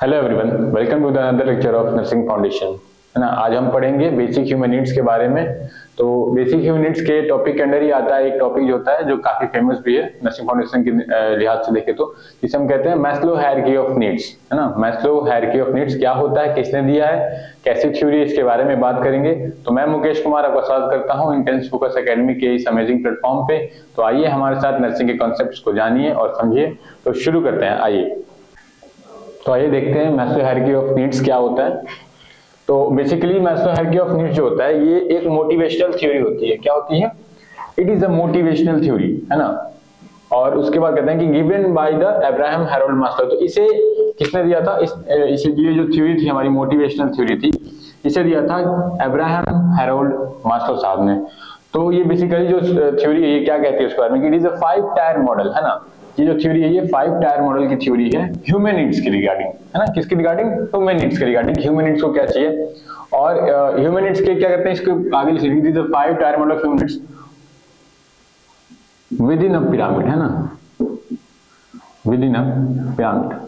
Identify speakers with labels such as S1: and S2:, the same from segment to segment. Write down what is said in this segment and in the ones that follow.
S1: Hello everyone, welcome to the another lecture of nursing foundation. है ना, आज हम पढ़ेंगे बेसिक ह्यूमन नीड्स के बारे में। तो बेसिक ह्यूमन नीड्स के टॉपिक के अंदर ही आता है एक टॉपिक जो होता है जो काफी फेमस भी है नर्सिंग फाउंडेशन के लिहाज से देखें तो, जिसे हम कहते हैं मैस्लो हायरार्की ऑफ नीड्स। है ना, मैस्लो हायरार्की ऑफ नीड्स क्या होता है, किसने दिया है, कैसी थ्योरी, इसके बारे में बात करेंगे। तो मैं मुकेश कुमार आपका स्वागत करता हूँ इंटेंस फोकस एकेडमी के इस अमेजिंग प्लेटफॉर्म पे। तो आइए हमारे साथ नर्सिंग के कॉन्सेप्ट्स को जानिए और समझिए। तो शुरू करते हैं, आइए। तो आइए देखते हैं मैस्लो हायरार्की ऑफ नीड्स क्या होता है। तो basically Maslow hierarchy of needs जो होता है ये एक मोटिवेशनल थ्योरी होती है। क्या होती है? It is a motivational theory, है ना। और उसके बाद कहते हैं कि given by the Abraham Harold Maslow. तो इसे किसने दिया था? इसे ये जो थ्योरी थी हमारी मोटिवेशनल थ्योरी थी, इसे दिया था अब्राहम हैरोल्ड मास्लो साहब ने। तो ये बेसिकली जो थ्योरी है ये क्या कहती है उसके बारे में, it is a 5 tyre model. है ना, ये जो थ्योरी है ये 5 टायर मॉडल की थ्योरी है ह्यूमन नीड्स की रिगार्डिंग। है ना, किसकी रिगार्डिंग? ह्यूमन नीड्स के रिगार्डिंग। ह्यूमन नीड्स को क्या चाहिए और ह्यूमन नीड्स के क्या कहते हैं, इसको आगे लिखेंगे, this is 5 tyre model of human needs with in a pyramid. है ना, विद इन अ पिरामिड।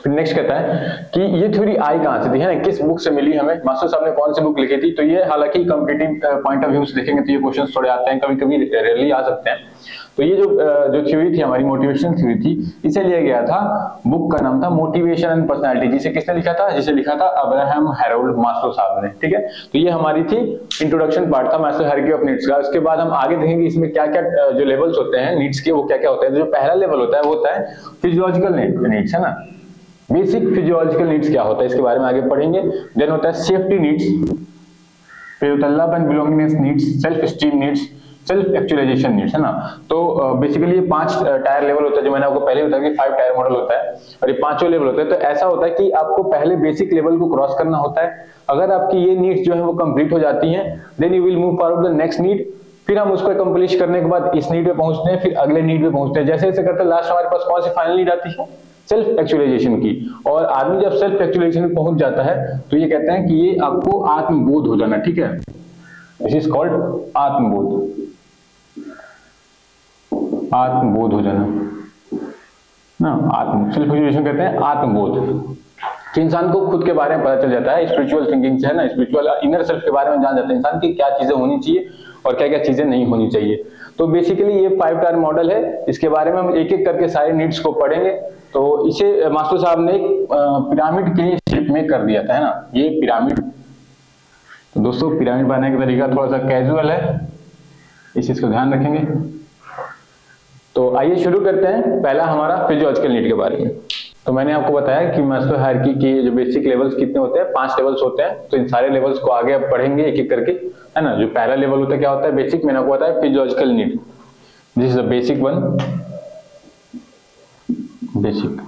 S1: फिर नेक्स्ट कहता है कि ये थ्योरी आई कहां से थी, है ना, किस बुक से मिली हमें, मास्टर साहब ने कौन सी बुक लिखी थी। तो ये हालांकि कॉम्पिटिटिव पॉइंट ऑफ व्यू से देखेंगे तो ये क्वेश्चन थोड़े आते हैं, कभी कभी रेयरली आ सकते हैं। तो ये जो थ्योरी थी हमारी मोटिवेशनल थ्योरी थी, इसे लिया गया था, बुक का नाम था मोटिवेशन एंड पर्सनालिटी। जिसे किसने लिखा था? जिसे लिखा था अब्राहम हैरोल्ड मास्लो साहब ने। ठीक है, तो ये हमारी थी इंट्रोडक्शन पार्ट था मैस्लो हायरार्की ऑफ नीड्स का। उसके बाद हम आगे देखेंगे इसमें क्या क्या जो लेवल्स होते हैं नीड्स के, वो क्या क्या होते हैं। जो पहला लेवल होता है वो होता है फिजियोलॉजिकल नीड्स। है ना, बेसिक फिजियोलॉजिकल नीड्स क्या होता है इसके बारे में आगे पढ़ेंगे। देन होता है सेफ्टी नीड्स, फिर होता है love and belongingness needs, self esteem needs, self actualisation needs. है ना, तो बेसिकली ये 5 टायर लेवल होता है जो मैंने आपको पहले बताया कि 5 टायर मॉडल होता है और ये पांचों लेवल होते हैं। तो ऐसा होता है कि आपको पहले बेसिक लेवल को क्रॉस करना होता है। अगर आपकी ये नीड्स जो है वो कंप्लीट हो जाती हैं, then you will move forward the next need. फिर हम उसको कंप्लीट करने के बाद इस नीड पे पहुंचते हैं, फिर अगले नीड पे पहुंचते हैं। जैसे जैसे करते हैं लास्ट हमारे पास कौन सी फाइनल नीड आती है? सेल्फ एक्चुअलाइजेशन की। और आदमी जब सेल्फ एक्चुअलाइजेशन में पहुंच जाता है तो ये कहते हैं कि ये आपको आत्मबोध हो जाना। ठीक है, दिस इज कॉल्ड आत्मबोध, आत्मबोध हो जाना ना। आत्म सेल्फ एक्चुअलाइजेशन कहते हैं आत्मबोध, कि इंसान को खुद के बारे में पता चल जाता है स्पिरिचुअल थिंकिंग से। है ना, स्पिरिचुअल इनर सेल्फ के बारे में जान जाता है इंसान की क्या चीजें होनी चाहिए और क्या क्या चीजें नहीं होनी चाहिए। तो बेसिकली ये 5 टायर मॉडल है, इसके बारे में हम एक एक करके सारे नीड्स को पढ़ेंगे। तो इसे मास्लो साहब ने पिरामिड के शेप में कर दिया था। है ना, ये पिरामिड। तो दोस्तों पिरामिड बनाने का तरीका थोड़ा सा कैजुअल है, इस चीज को ध्यान रखेंगे। तो आइए शुरू करते हैं पहला हमारा फिजियोलॉजिकल नीड के बारे में। तो मैंने आपको बताया कि मैस्लो हायरार्की के जो बेसिक लेवल्स कितने होते हैं, 5 लेवल्स होते हैं। तो इन सारे लेवल्स को आगे आप पढ़ेंगे एक एक करके। है ना, जो पहला लेवल होता है क्या होता है? बेसिक। मैंने आपको बताया physiological need, this is the basic one, basic.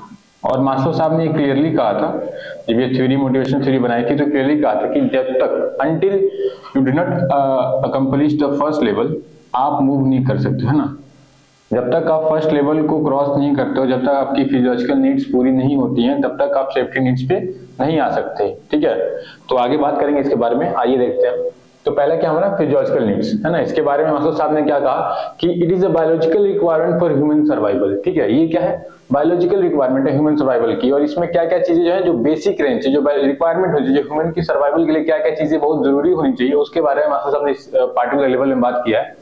S1: और मास्लो साहब ने क्लियरली कहा था जब ये थ्योरी मोटिवेशन थ्योरी बनाई थी, तो क्लियरली कहा था कि जब तक until you do not accomplish the first level, आप मूव नहीं कर सकते। है ना, जब तक आप फर्स्ट लेवल को क्रॉस नहीं करते हो, जब तक आपकी फिजियोलॉजिकल नीड्स पूरी नहीं होती हैं, तब तक आप सेफ्टी नीड्स पे नहीं आ सकते। ठीक है, तो आगे बात करेंगे इसके बारे में, आइए देखते हैं। तो पहला क्या हमारा फिजियोलॉजिकल नीड्स। है ना, इसके बारे में मास्लो साहब ने क्या कहा कि it is a biological requirement for human survival. ठीक है, ये क्या है? बायोलॉजिकल रिक्वायरमेंट है ह्यूमन सर्वाइवल की। और इसमें क्या क्या चीजें जो है, जो बेसिक रेंज जो रिक्वायरमेंट होती है, जो ह्यूमन की सर्वाइवल के लिए क्या क्या चीजें बहुत जरूरी होनी चाहिए, उसके बारे में मास्लो साहब ने इस पार्टिकुलर लेवल में बात किया है।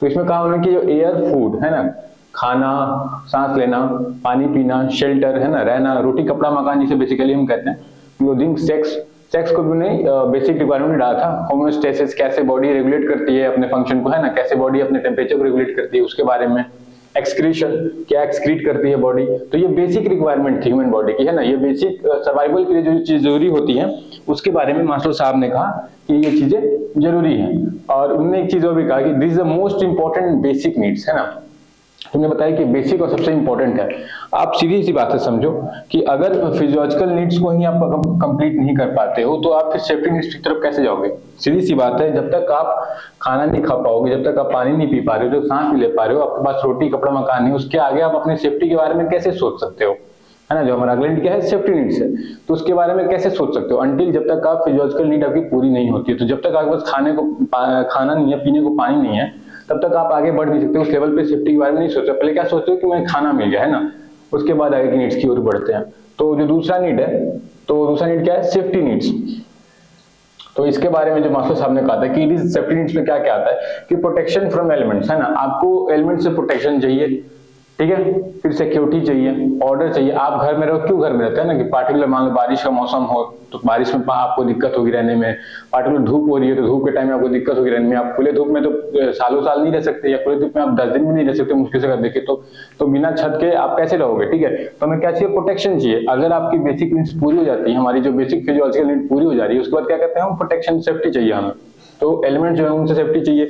S1: तो इसमें कहा उन्होंने कि जो एयर, फूड, है ना, खाना, सांस लेना, पानी पीना, शेल्टर, है ना, रहना, रोटी कपड़ा मकान जिसे बेसिकली हम कहते हैं, क्लोथिंग, सेक्स को भी उन्हें बेसिक रिक्वायरमेंट डाला था। होम्योस्टेसिस, कैसे बॉडी रेगुलेट करती है अपने फंक्शन को, है ना, कैसे बॉडी अपने टेम्परेचर को रेगुलेट करती है उसके बारे में। एक्सक्रीशन, क्या एक्सक्रीट करती है बॉडी। तो ये बेसिक रिक्वायरमेंट थी ह्यूमन बॉडी की। है ना, ये बेसिक सर्वाइवल के लिए जो चीज जरूरी होती है उसके बारे में मास्लो साहब ने कहा कि ये चीजें जरूरी हैं। और उन्होंने एक चीज और भी कहा कि this is the most important basic needs. है ना, तुमने बताया कि बेसिक और सबसे इंपॉर्टेंट है। आप सीधी सी बात से समझो कि अगर फिजियोलॉजिकल नीड्स को ही आप कंप्लीट नहीं कर पाते हो तो आप फिर सेफ्टी नीड्स की तरफ कैसे जाओगे? सीधी सी बात है, जब तक आप खाना नहीं खा पाओगे, जब तक आप पानी नहीं पी पा रहे हो, जब सांस नहीं ले पा रहे हो, आपके पास रोटी कपड़ा मकान नहीं, उसके आगे आप अपनी सेफ्टी के बारे में कैसे सोच सकते हो? है ना, जो हमारा अगला नीड क्या है? सेफ्टी नीड्स है। तो उसके बारे में कैसे सोच सकते हो अंटिल जब तक आप फिजियोलॉजिकल नीड आपकी पूरी नहीं होती है। तो जब तक आपके पास खाना नहीं है, पीने को पानी नहीं है, तब तक आप आगे बढ़ नहीं सकते उस लेवल पे। सेफ्टी के बारे में नहीं सोचते, पहले क्या सोचते हो कि मैं खाना मिल गया, है ना, उसके बाद आगे की नीड्स की ओर बढ़ते हैं। तो जो दूसरा नीड है, तो दूसरा नीड क्या है, सेफ्टी नीड्स। तो इसके बारे में जो मास्लो साहब ने कहा था कि इट इज सेफ्टी नीड्स में क्या क्या आता है कि प्रोटेक्शन फ्रॉम एलिमेंट्स, है ना, आपको एलिमेंट से प्रोटेक्शन चाहिए, ठीक है, फिर सिक्योरिटी चाहिए, ऑर्डर चाहिए। आप घर में रहो, क्यों घर में रहते हैं ना, कि पार्टिकुलर मान लो बारिश का मौसम हो तो बारिश में आपको दिक्कत होगी रहने में, पार्टिकुलर धूप हो रही है तो धूप के टाइम में आपको दिक्कत होगी रहने में। आप खुले धूप में तो सालों साल नहीं रह सकते, या खुले धूप में आप 10 दिन भी नहीं रह सकते मुश्किल से कर देखे तो बिना छत के आप कैसे रहोगे, ठीक है। तो हमें क्या चाहिए, प्रोटेक्शन चाहिए। अगर आपकी बेसिक नीड्स पूरी हो जाती है, हमारी जो बेसिक फिजियोलॉजिकल नीड पूरी हो जा रही है, उसके बाद क्या कहते हैं हम, प्रोटेक्शन, सेफ्टी चाहिए हमें। तो एलिमेंट जो है उनसे सेफ्टी चाहिए,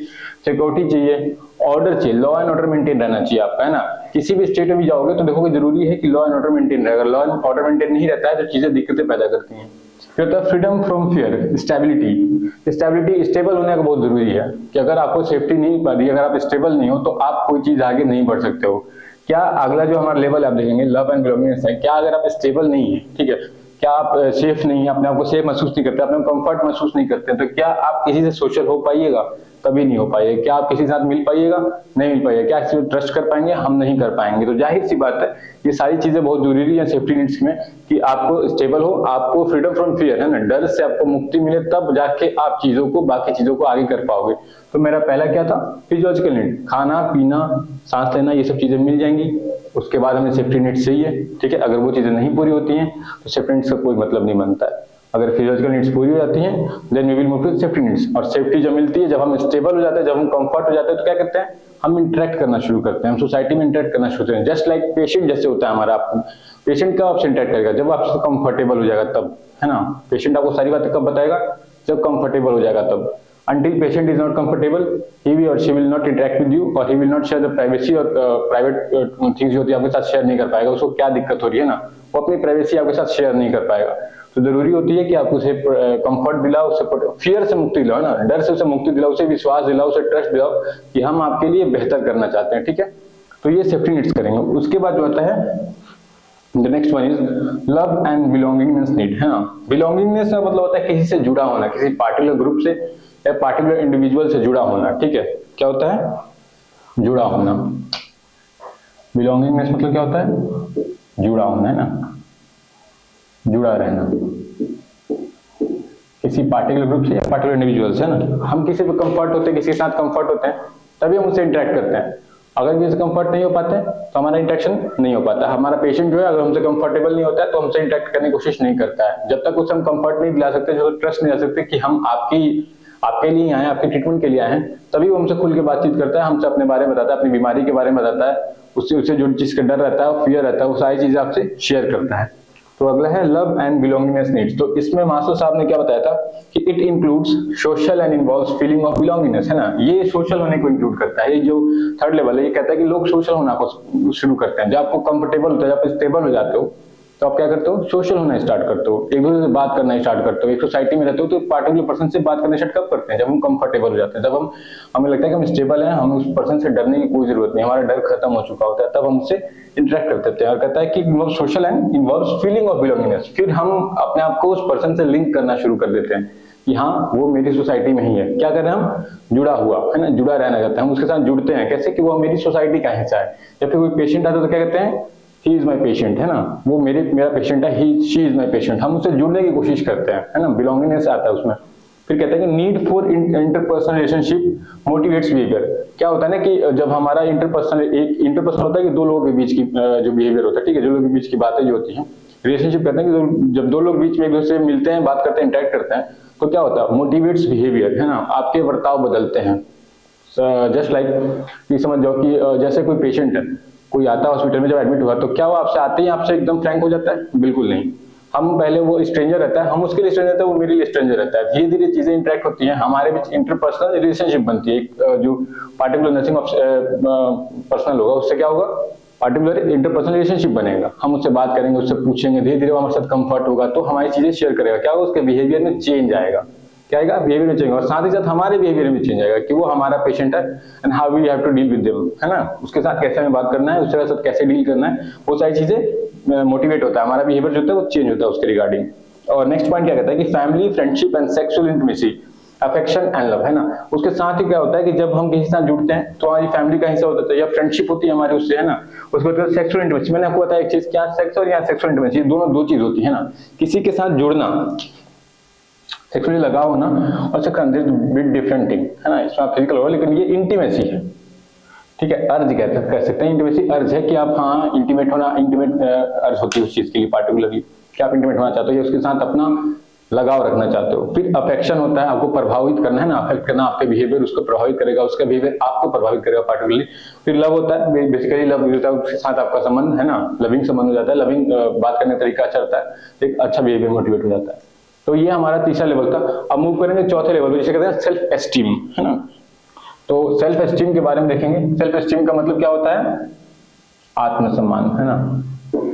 S1: सिक्योरिटी चाहिए, ऑर्डर चाहिए, लॉ एंड ऑर्डर मेंटेन रहना चाहिए आपका, है ना। किसी भी स्टेट में भी जाओगे तो देखोगे जरूरी है कि लॉ एंड ऑर्डर मेंटेन रहे। अगर लॉ एंड ऑर्डर मेंटेन नहीं रहता है तो चीजें दिक्कतें पैदा करती हैं। फिर होता है freedom from fear, stability. Stability, stable होने का बहुत जरूरी है कि अगर आपको सेफ्टी नहीं पा रही, अगर आप स्टेबल नहीं हो तो आप कोई चीज आगे नहीं बढ़ सकते हो। क्या अगला जो हमारा लेवल आप देखेंगे, लव एंड बिलोंगिंगनेस है, क्या अगर आप स्टेबल नहीं है, ठीक है, क्या आप सेफ नहीं है, अपने आप को सेफ महसूस नहीं करते, अपने कंफर्ट महसूस नहीं करते, तो क्या आप किसी से सोशल हो पाइएगा, कभी नहीं हो पाएगा। क्या आप किसी के साथ मिल पाइएगा, नहीं मिल पाइएगा। क्या किसी को ट्रस्ट कर पाएंगे, हम नहीं कर पाएंगे। तो जाहिर सी बात है ये सारी चीजें बहुत जरूरी है सेफ्टी नीड्स में, कि आपको स्टेबल हो, आपको फ्रीडम फ्रॉम फियर, है ना, डर से आपको मुक्ति मिले, तब जाके आप चीजों को, बाकी चीजों को आगे कर पाओगे। तो मेरा पहला क्या था, फिजियोलॉजिकल नीड, खाना पीना सांस लेना, ये सब चीजें मिल जाएंगी। उसके बाद हमें सेफ्टी नीड्स चाहिए, ठीक है। अगर वो चीजें नहीं पूरी होती हैं तो सेफ्टी नीड्स का कोई मतलब नहीं बनता है। अगर फिजियोलॉजिकल नीड्स पूरी हो जाती हैं then we will move to safety needs. और सेफ्टी जो मिलती है जब हम स्टेबल हो जाते हैं, जब हम कंफर्ट हो जाते हैं, तो क्या करते हैं, हम इंटरेक्ट करना शुरू करते हैं, हम सोसाइटी में इंटरेक्ट करना शुरू करते हैं। जस्ट लाइक पेशेंट जैसे होता है हमारा, पेशेंट कब आपसे इंटरेक्ट करेगा, जब आपसे कंफर्टेबल हो जाएगा तब, है ना। पेशेंट आपको सारी बातें कब बताएगा, जब कंफर्टेबल हो जाएगा तब। Until patient is not comfortable, he or she will not interact with you, or he will not share the privacy और private things जो होती है आपके साथ शेयर नहीं कर पाएगा। उसको क्या दिक्कत हो रही है ना, वो अपनी प्राइवेसी आपके साथ शेयर नहीं कर पाएगा। तो जरूरी होती है कि आप उसे कंफर्ट दिलाओ, उसे फियर से मुक्ति दिलाओ ना, डर से उसे मुक्ति दिलाओ, उसे विश्वास दिलाओ, उसे ट्रस्ट दिलाओ कि हम आपके लिए बेहतर करना चाहते हैं, ठीक है। तो ये सेफ्टी नीड्स करेंगे। उसके बाद जो होता है the next one is love and belongingness need, है ना। बिलोंगिंगनेस का मतलब होता है किसी से जुड़ा होना, किसी पार्टिकुलर ग्रुप से या पार्टिकुलर इंडिविजुअल से जुड़ा होना, ठीक है। क्या होता है, जुड़ा होना। बिलोंगिंगनेस मतलब क्या होता है, जुड़ा होना, है ना, जुड़ा रहना किसी पार्टिकुलर ग्रुप से या पार्टिकुलर इंडिविजुअल से, है ना। हम किसी पे कंफर्ट होते हैं, किसी के साथ कंफर्ट होते हैं, तभी हम उससे इंटरेक्ट करते हैं। अगर किसी से कंफर्ट नहीं हो पाते तो हमारा इंटरेक्शन नहीं हो पाता। हमारा पेशेंट जो है अगर हमसे कंफर्टेबल नहीं होता है तो हमसे इंटरेक्ट करने की कोशिश नहीं करता है। जब तक उसे हम कंफर्ट नहीं दिला सकते, जो ट्रस्ट नहीं दिला सकते कि हम आपके लिए आए, आपके ट्रीटमेंट के लिए आए हैं, तभी वो हमसे खुल के बातचीत करता है, हमसे अपने बारे में बताता है, अपनी बीमारी के बारे में बताता है, उससे जो चीज का डर रहता है, फियर रहता है, वो सारी चीजें आपसे शेयर करता है। तो अगला है लव एंड बिलोंगिंगनेस नीड्स। तो इसमें मास्लो साहब ने क्या बताया था कि it includes social and involves feeling of belongingness, है ना। ये सोशल होने को इंक्लूड करता है। ये जो थर्ड लेवल है, ये कहता है कि लोग सोशल होना को शुरू करते हैं। जब आपको कंफर्टेबल होता है, जब आप स्टेबल हो जाते हो, तो आप क्या करते हो, सोशल होना स्टार्ट करते हो, एक दूसरे से बात करना स्टार्ट करते हो। एक सोसाइटी में रहते हो तो पार्टिकुलर पर्सन से बात करना स्टार्ट कब करते हैं, जब हम कंफर्टेबल हो जाते हैं, जब हमें लगता है कि हम स्टेबल हैं, हमें उस पर्सन से डरने की कोई जरूरत नहीं, हमारा डर खत्म हो चुका होता है, तब हम उससे इंटरेक्ट करते हैं। और कहता है कि social and involves feeling of belongingness. फिर हम अपने आप को उस पर्सन से लिंक करना शुरू कर देते हैं कि हाँ वो मेरी सोसाइटी में ही है। क्या कर रहे हैं हम, जुड़ा हुआ, है ना, जुड़ा रहना चाहते हैं, हम उसके साथ जुड़ते हैं। कैसे कि वो मेरी सोसाइटी का हिस्सा है। या फिर कोई पेशेंट आता है तो क्या कहते हैं, ही इज माई पेशेंट, है ना, वो मेरा पेशेंट है, शी इज माई पेशेंट। हम उससे जुड़ने की कोशिश करते हैं, है ना, बिलोंगिंगनेस आता है उसमें। फिर कहते हैं कि need for interpersonal relationship motivates behaviour. क्या होता है ना कि जब हमारा इंटरपर्सनल होता है कि दो लोगों के बीच की जो बिहेवियर होता है, ठीक है, जो लोगों के बीच की बातें जो होती हैं, रिलेशनशिप कहते हैं कि जब दो लोग बीच में एक दूसरे से मिलते हैं, बात करते हैं, इंटरेक्ट करते हैं, तो क्या होता है, मोटिवेट्स बिहेवियर, है ना, आपके बर्ताव बदलते हैं। जस्ट लाइक समझ जाओ कि जैसे कोई पेशेंट है, कोई आता है हॉस्पिटल में, जब एडमिट हुआ तो क्या वो आपसे आते ही आपसे एकदम फ्रैंक हो जाता है, बिल्कुल नहीं। हम पहले, वो स्ट्रेंजर रहता है, हम उसके लिए स्ट्रेंजर रहता है, वो मेरे लिए स्ट्रेंजर रहता है। धीरे धीरे चीजें इंटरेक्ट होती हैं, हमारे बीच इंटरपर्सनल रिलेशनशिप बनती है। एक जो पार्टिकुलर नर्सिंग पर्सनल होगा, उससे क्या होगा, पार्टिकुलर इंटरपर्सनल रिलेशनशिप बनेगा। हम उससे बात करेंगे, उससे पूछेंगे, धीरे धीरे वो हमारे साथ कंफर्ट होगा, तो हमारी चीजें शेयर करेगा। क्या होगा, उसके बिहेवियर में चेंज आएगा। क्या आएगा, बिहेवियर में चेंज, और साथ ही साथ हमारे बिहेवियर में चेंज आएगा कि वो हमारा पेशेंट है and how we have to deal with them, है ना, उसके साथ कैसे हमें बात करना है, उसके साथ कैसे डील करना है, वो सारी चीजें मोटिवेट होता है, हमारा बिहेवियर जो होता है वो चेंज होता है उसके रिगार्डिंग। और नेक्स्ट पॉइंट क्या कहता है कि family, friendship and sexual intimacy. Affection and love, है ना। उसके साथ ही क्या होता है कि जब हम किसी के साथ जुड़ते हैं तो हमारी फैमिली का हिस्सा होता है या फ्रेंडशिप होती है हमारे उससे, है ना। उसके बाद सेक्सुअल इंटीमेसी, मैंने आपको बताया एक चीज, क्या सेक्स और या सेक्सुअल इंटीमेसी, दोनों दो चीज होती है ना। किसी के साथ जुड़ना, सेक्सुअली लगाव होना और बिट डिफरेंट थिंग, है ना। इसमें आप फिजिकल होगा, लेकिन ये इंटीमेसी है, ठीक है। अर्ज कह सकते हैं, इंटीमेसी अर्ज है कि आप हाँ इंटीमेट होना, इंटीमेट अर्ज होती है उस चीज के लिए पार्टिकुलरली कि आप इंटीमेट होना चाहते हो या उसके साथ अपना लगाव रखना चाहते हो। फिर अफेक्शन होता है, आपको प्रभावित करना है ना, अफेक्ट करना, आपके बिहेवियर उसको प्रभावित करेगा, उसका बिहेवियर आपको प्रभावित करेगा पार्टिकुलरली। फिर लव होता है, बेसिकली लव होता है उसके साथ आपका संबंध, है ना, लविंग संबंध हो जाता है, लविंग बात करने का तरीका अच्छा रहता है, एक अच्छा बिहेवियर मोटिवेट हो जाता है। तो ये हमारा तीसरा लेवल था। अब मूव करेंगे चौथे लेवल, जिसे कहते हैं सेल्फ एस्टीम, है ना। तो सेल्फ एस्टीम के बारे में देखेंगे। सेल्फ एस्टीम का मतलब क्या होता है? आत्मसम्मान, है ना,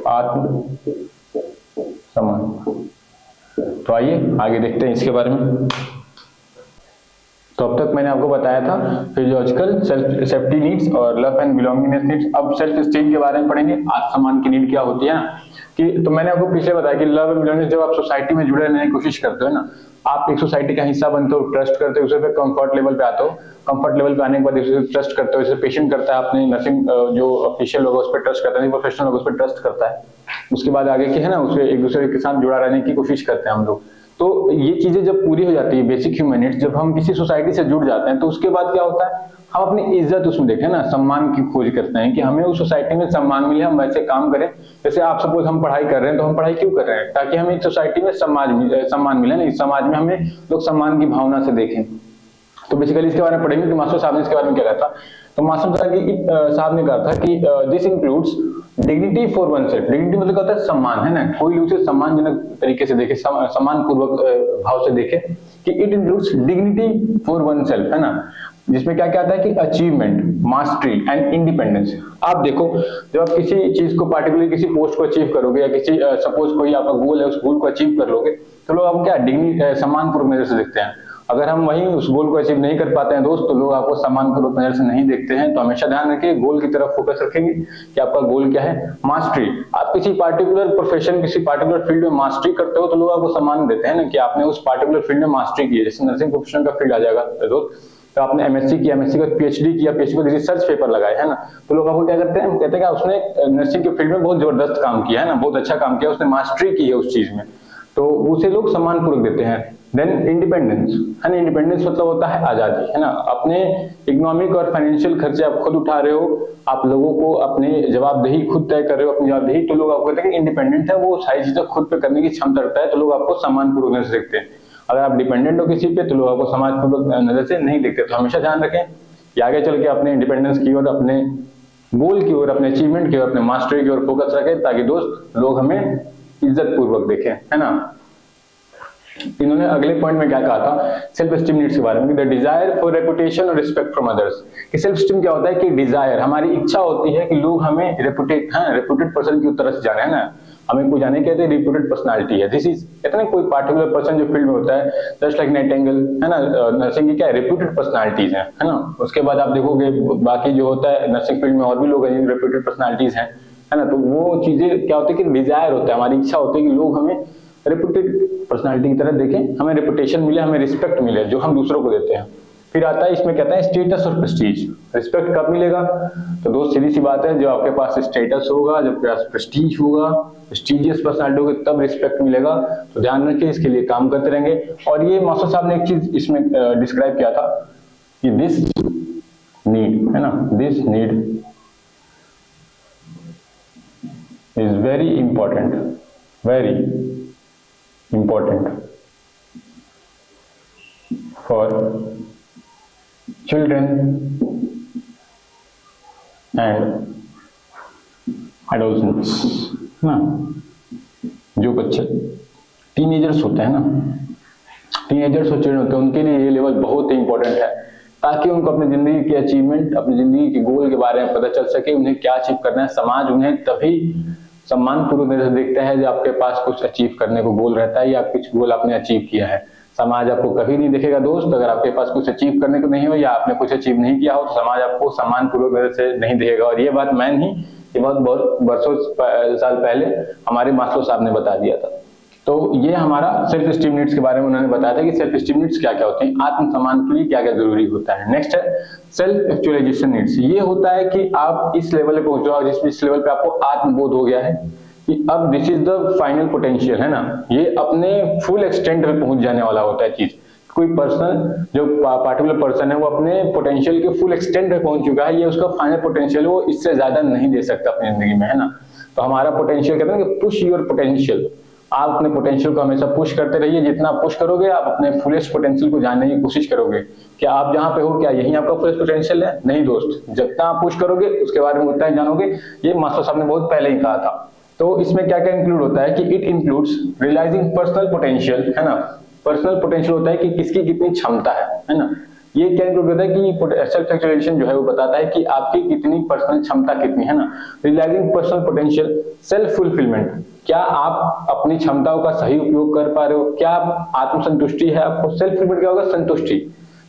S1: आत्मसम्मान। तो आइए आगे देखते हैं इसके बारे में। तो अब तक मैंने आपको बताया था फिजियोलॉजिकल सेफ्टी नीड्स और लव एंड बिलोंगिंगनेस नीड्स। अब सेल्फ एस्टीम के बारे में पढ़ेंगे, आत्मसम्मान की नीड क्या होती है ना। कि तो मैंने आपको पीछे बताया कि लव एंड बिलोंगिंगनेस, जब आप सोसाइटी में जुड़े रहने की कोशिश करते हो ना, आप एक सोसाइटी का हिस्सा बनते हो, ट्रस्ट करते हो, उसे फिर कंफर्ट लेवल पे आते हो। कंफर्ट लेवल पे आने के बाद उसे ट्रस्ट करते हो, जैसे पेशेंट करता है अपने नर्सिंग जो ऑफिशियल लोग उस पर ट्रस्ट करता है, प्रोफेशनल लोग उस पर ट्रस्ट करता है। उसके बाद आगे की है ना, उसे एक दूसरे के साथ जुड़ा रहने की कोशिश करते हैं हम लोग। तो ये चीजें जब पूरी हो जाती है, बेसिक ह्यूमन नीड्स, जब हम किसी सोसाइटी से जुड़ जाते हैं तो उसके बाद क्या होता है, हम अपनी इज्जत उसमें देखें ना, सम्मान की खोज करते हैं कि हमें उस सोसाइटी में सम्मान मिले, हम वैसे काम करें। जैसे आप सपोज हम पढ़ाई कर रहे हैं, तो हम पढ़ाई क्यों कर रहे हैं? ताकि हमें एक सोसाइटी में सम्मान मिले ना, इस समाज में हमें लोग सम्मान की भावना से देखें। तो बेसिकली इसके बारे में पढ़ेंगे कि मास्लो साहब ने इसके बारे में क्या कहा था। तो मास्लो साहब ने कहा था कि this includes dignity for one self. Dignity मतलब क्या होता है? सम्मान, है ना। कोई उसे सम्मानजनक तरीके से देखे, सम्मान पूर्वक भाव से देखे, कि it includes dignity for one self, है ना। जिसमें क्या क्या आता है कि अचीवमेंट, मास्टरी एंड इंडिपेंडेंस। आप देखो, जब आप किसी चीज को पार्टिकुलरली किसी पोस्ट को अचीव करोगे या किसी सपोज कोई आपका गोल है, उस गोल को अचीव कर लोगे, तो लोग आपको क्या डिग्निटी सम्मान पूर्वक नजर से देखते हैं। अगर हम वहीं उस गोल को अचीव नहीं कर पाते हैं दोस्त, तो लोग आपको सम्मानपूर्वक नजर से नहीं देखते हैं। तो हमेशा ध्यान रखिए, गोल की तरफ फोकस रखेंगे कि आपका गोल क्या है। मास्टरी, आप किसी पार्टिकुलर प्रोफेशन, किसी पार्टिकुलर फील्ड में मास्टरी करते हो तो लोग आपको सम्मान देते हैं ना, कि आपने उस पार्टिकुलर फील्ड में मास्टरी की है। जैसे नर्सिंग प्रोफेशन का फील्ड आ जाएगा दोस्त, तो आपने एमएससी किया, एमएससी का पीएचडी किया, पीएचडी का रिसर्च पेपर लगाया, है ना, तो लोग आपको क्या करते हैं, कहते हैं कि उसने नर्सिंग के फील्ड में बहुत जबरदस्त काम किया, है ना, बहुत अच्छा काम किया, उसने मास्टरी की है उस चीज में, तो उसे लोग सम्मानपूर्वक देते हैं। देन इंडिपेंडेंस, है ना। इंडिपेंडेंस मतलब होता है आजादी, है ना। अपने इकोनॉमिक और फाइनेंशियल खर्चे आप खुद उठा रहे हो, आप लोगों को अपनी जवाबदेही खुद तय कर रहे हो, अपनी जवाबदेही, तो लोग आपको कहते हैं कि इंडिपेंडेंट है, वो सारी चीजें खुद पे करने की क्षमता रखता है, तो लोग आपको सम्मानपूर्वक नजर से देखते हैं। अगर आप डिपेंडेंट हो किसी पे, तो लोग आपको समाजपूर्वक नजर से नहीं देखते। तो हमेशा ध्यान रखें कि आगे चल के अपने इंडिपेंडेंस की ओर, अपने गोल की ओर, अपने अचीवमेंट की ओर, अपने मास्टरी की ओर फोकस रखें, ताकि दोस्त लोग हमें इज्जत पूर्वक देखें, है ना। इन्होंने अगले पॉइंट में क्या कहा था सेल्फ एस्टीम नीड्स के बारे में, द डिजायर फॉर रेपुटेशन और रिस्पेक्ट फ्रॉम अदर्स। कि सेल्फ एस्टीम क्या होता है कि डिजायर, हमारी इच्छा होती है कि लोग हमें रेपुटेड पर्सन की तरफ जाने, है ना, हमें कोई जाने कहते हैं रेपुटेड पर्सनालिटी है। दिस इज, कहते हैं कोई पार्टिकुलर पर्सन जो फील्ड में होता है, जस्ट लाइक नाइटिंगेल, है ना, नर्सिंग की क्या है, रेपुटेड पर्सनालिटीज है ना। उसके बाद आप देखोगे बाकी जो होता है नर्सिंग फील्ड में और भी लोग हैं रेपुटेड पर्सनालिटीज हैं, है ना। तो वो चीजें क्या होती है कि डिजायर होता है, हमारी इच्छा होती है कि लोग हमें रेपुटेड पर्सनालिटी की तरह देखें, हमें रेपुटेशन मिले, हमें रिस्पेक्ट मिले जो हम दूसरों को देते हैं। फिर आता है इसमें कहता है स्टेटस और प्रेस्टीज। रिस्पेक्ट कब मिलेगा? तो दोस्त सीधी सी बात है, जब आपके पास स्टेटस होगा, जब आपके पास प्रेस्टीज होगा, प्रेस्टीजियस पर्सनालिटी होगी, तब रिस्पेक्ट मिलेगा। तो ध्यान रखिए, इसके लिए काम करते रहेंगे। और ये मास्टर साहब ने एक चीज इसमें डिस्क्राइब किया था कि दिस नीड, है ना, this need is very important, very important for children and adolescents, ना। जो बच्चे टीनेजर्स होते हैं ना, टीनेजर्स और चिल्ड्रन होते हैं, उनके लिए ये लेवल बहुत ही इंपॉर्टेंट है, ताकि उनको अपनी जिंदगी के अचीवमेंट, अपनी जिंदगी के गोल के बारे में पता चल सके, उन्हें क्या अचीव करना है। समाज उन्हें तभी सम्मानपूर्वक नजर से देखता है जब आपके पास कुछ अचीव करने को गोल रहता है या कुछ गोल आपने अचीव किया है। समाज आपको कभी नहीं देखेगा दोस्त अगर आपके पास कुछ अचीव करने को नहीं हो या आपने कुछ अचीव नहीं किया हो, तो समाज आपको सम्मानपूर्वक नजर से नहीं देखेगा। और ये बात मैं नहीं, ये बहुत बरसों साल पहले हमारे मास्लो साहब ने बता दिया था। तो ये हमारा सेल्फ स्टीम नीड्स के बारे में उन्होंने बताया था कि सेल्फ स्टीम नीड्स क्या क्या होते हैं, आत्म सम्मान के लिए क्या क्या जरूरी होता है। नेक्स्ट है सेल्फ एक्चुअलाइजेशन नीड्स। ये होता है कि आप इस लेवल पे पहुंचो, जिस लेवल पे आपको आत्मबोध हो गया है कि अब this is the final potential, है ना, ये अपने फुल एक्सटेंट पे पहुंच जाने वाला होता है चीज। कोई पर्सन, जो पार्टिकुलर पर्सन है, वो अपने पोटेंशियल के फुल एक्सटेंट पे पहुंच चुका है, ये उसका फाइनल पोटेंशियल, वो इससे ज्यादा नहीं दे सकता अपनी जिंदगी में, है ना। तो हमारा पोटेंशियल कहते हैं कि पुश योर पोटेंशियल, आप अपने पोटेंशियल को हमेशा पुश करते रहिए। जितना पुश करोगे आप अपने फुलेस्ट पोटेंशियल को जानने की कोशिश करोगे। क्या आप जहां पे हो, क्या यही आपका फुलेस्ट पोटेंशियल है? नहीं दोस्त, जितना आप पुश करोगे उसके बारे में उतना ही जानोगे। ये मास्लो साहब ने बहुत पहले ही कहा था। तो इसमें क्या क्या इंक्लूड होता है कि it includes realising personal potential, है ना। पर्सनल पोटेंशियल होता है कि किसकी कितनी क्षमता है ना। ये क्या इंक्लूड होता है कि सेल्फ एक्चुअलाइजेशन जो है वो बताता है कि आपकी कितनी पर्सनल क्षमता कितनी, है ना। Realising personal potential, self fulfilment, क्या आप अपनी क्षमताओं का सही उपयोग कर पा रहे हो, क्या आप आत्मसंतुष्टि है आपको। सेल्फ फुलफिलमेंट क्या होगा? संतुष्टि,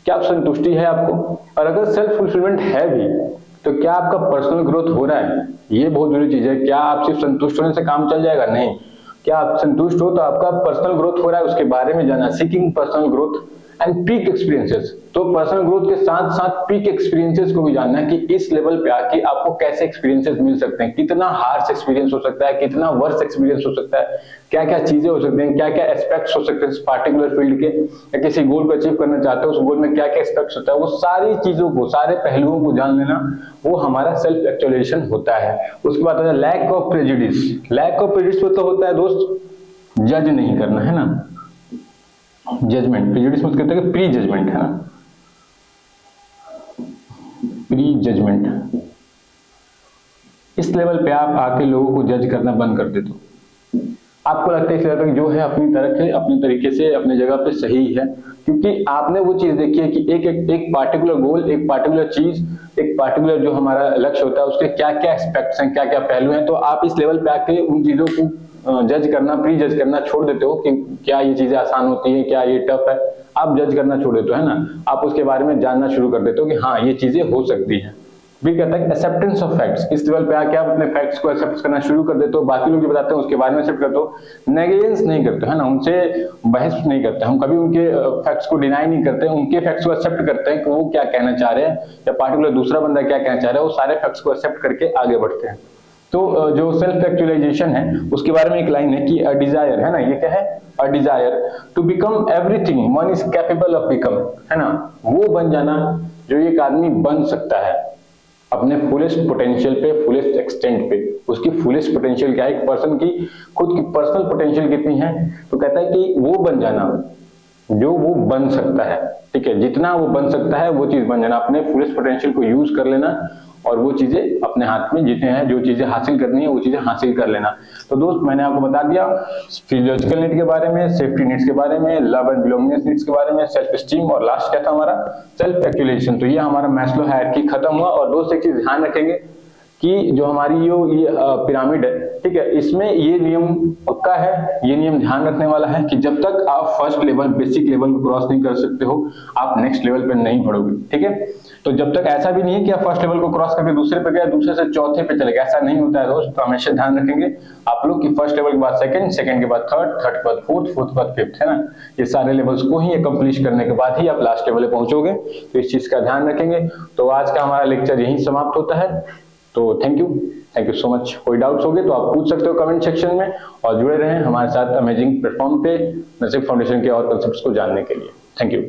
S1: क्या आप संतुष्टि है आपको। और अगर सेल्फ फुलफिलमेंट है भी तो क्या आपका पर्सनल ग्रोथ हो रहा है, ये बहुत जरूरी चीज है। क्या आप सिर्फ संतुष्ट होने से काम चल जाएगा? नहीं, क्या आप संतुष्ट हो तो आपका पर्सनल ग्रोथ हो रहा है, उसके बारे में जानना। Seeking personal growth and peak experiences, तो पर्सनल ग्रोथ के साथ साथ पीक एक्सपीरियंसेस को भी जानना कि इस लेवल पे आके आपको कैसे एक्सपीरियंसेस मिल सकते हैं, कितना हार्श एक्सपीरियंस हो सकता है, कितना वर्स एक्सपीरियंस हो सकता है, क्या क्या चीजें हो सकती हैं, क्या क्या एस्पेक्ट्स हो सकते हैं इस पार्टिकुलर फील्ड के, या किसी गोल को अचीव करना चाहते हो उस गोल में क्या क्या एस्पेक्ट्स होता है, वो सारी चीजों को, सारे पहलुओं को जान लेना, वो हमारा सेल्फ एक्चुअलाइजेशन होता है। उसके बाद आता है lack of prejudice. Lack of prejudice मतलब होता है दोस्त जज नहीं करना, है ना। जजमेंट, प्रेजुडिस मतलब कहते हैं प्री जजमेंट, है ना, प्री जजमेंट। इस लेवल पे आप आके लोगों को जज करना बंद कर देते हो। आपको लगता है इस लेवल पे जो है अपनी तरह से, अपने तरीके से, अपने जगह पे सही है, क्योंकि आपने वो चीज देखी है कि एक पार्टिकुलर गोल, एक पार्टिकुलर चीज, एक पार्टिकुलर जो हमारा लक्ष्य होता है उसके क्या क्या एस्पेक्ट्स हैं, क्या क्या पहलू हैं। तो आप इस लेवल पे आके उन चीजों को जज करना, प्री जज करना छोड़ देते हो कि क्या ये चीजें आसान होती है, क्या ये टफ है। आप जज करना छोड़ देते हो, है ना। आप उसके बारे में जानना शुरू कर देते हो कि हाँ ये चीजें हो सकती हैं। भी कहता है एक्सेप्टेंस ऑफ फैक्ट्स। इस लेवल पे आके आप अपने फैक्ट्स को एक्सेप्ट करना शुरू कर देते हो, बाकी लोग जो बताते हैं उसके बारे में एक्सेप्ट करते हो, नेगेजेंस नहीं करते, है ना, उनसे बहस नहीं करते। हम कभी उनके फैक्ट्स को डिनाई नहीं करते, उनके फैक्ट्स को एक्सेप्ट करते हैं कि वो क्या कहना चाह रहे हैं, या पार्टिकुलर दूसरा बंदा क्या कहना चाह रहा है, वो सारे फैक्ट्स को एक्सेप्ट करके आगे बढ़ते हैं। तो जो सेल्फ एक्चुअलाइजेशन है उसके बारे में एक लाइन है कि अ डिजायर, है ना, ये क्या है? A desire to become everything one is capable of become, है ना, वो बन जाना जो एक आदमी बन सकता है अपने फुलेस्ट पोटेंशियल पे, फुलेस्ट एक्सटेंट पे। उसकी फुलेस्ट पोटेंशियल क्या है? एक पर्सन की खुद की पर्सनल पोटेंशियल कितनी है? तो कहता है कि वो बन जाना जो वो बन सकता है, ठीक है, जितना वो बन सकता है वो चीज बन जाना, अपने फुलेस्ट पोटेंशियल को यूज कर लेना और वो चीजें अपने हाथ में जितने हैं, जो चीजें हासिल करनी है वो चीजें हासिल कर लेना। तो दोस्त मैंने आपको बता दिया फिजियोलॉजिकल नीड के बारे में, सेफ्टी नीड्स के बारे में, लव एंड बिलोंगिंगनेस नीड्स के बारे में, सेल्फ एस्टीम, और लास्ट क्या था हमारा? Self actualisation. तो ये हमारा मैस्लो हायरार्की खत्म हुआ। और दोस्त एक चीज ध्यान रखेंगे कि जो हमारी ये पिरामिड है, ठीक है, इसमें ये नियम पक्का है, ये नियम ध्यान रखने वाला है कि जब तक आप फर्स्ट लेवल, बेसिक लेवल को क्रॉस नहीं कर सकते हो, आप नेक्स्ट लेवल पे नहीं बढ़ोगे, ठीक है। तो जब तक ऐसा भी नहीं है कि आप फर्स्ट लेवल को क्रॉस करके दूसरे पे गए, दूसरे से चौथे पे चले गए, ऐसा नहीं होता है दोस्त। तो हमेशा ध्यान रखेंगे आप लोग कि फर्स्ट लेवल के बाद सेकंड, सेकंड के बाद थर्ड, थर्ड के बाद फोर्थ, फोर्थ के बाद फिफ्थ, है ना। ये सारे लेवल्स को ही अकम्प्लिश करने के बाद ही आप लास्ट लेवल पे पहुंचोगे। तो इस चीज का ध्यान रखेंगे। तो आज का हमारा लेक्चर यही समाप्त होता है। तो थैंक यू सो मच। कोई डाउट्स होगे तो आप पूछ सकते हो कमेंट सेक्शन में, और जुड़े रहें हमारे साथ अमेजिंग प्लेटफॉर्म पे नसीब फाउंडेशन के और कंसेप्ट्स को जानने के लिए। Thank you.